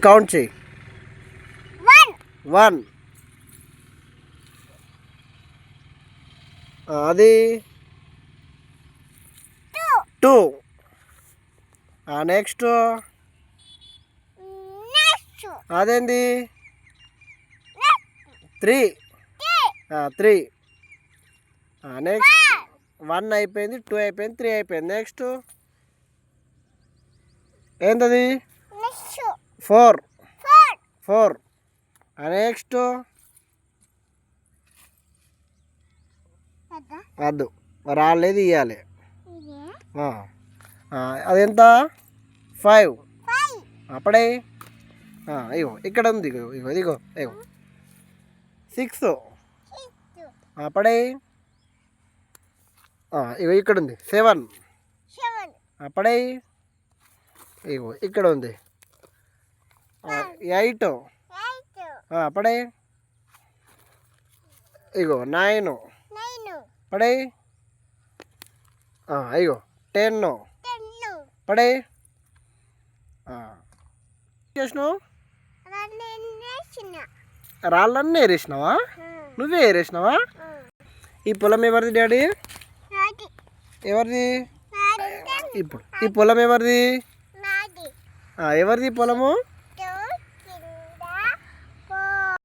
Count చేయి. 1 అది 2 next అదేంది 3 నెక్స్ట్ 1 అయిపోయింది, 2 అయిపోయింది, 3 అయిపోయింది. నెక్స్ట్ ఏంటది 4 నెక్స్ట్ వద్దు రాలేదు ఇవ్వాలి. అదెంత 5 అప్పుడే ఇగో ఇక్కడ ఉంది, ఇగో ఇగో 6 అప్పుడే ఇగో ఇక్కడ ఉంది 7 అప్పుడే ఇగో ఇక్కడ ఉంది 8 అప్పుడే ఇగో 9 పడే ఇగో 10 పడే చేసినావు. రాళ్ళన్నీ ఏరేసినావా? నువ్వే ఏరేసినావా? ఈ పొలం ఎవరిది డాడీ? ఎవరిది? ఇప్పుడు ఈ పొలం ఎవరిది? ఎవరిది పొలము?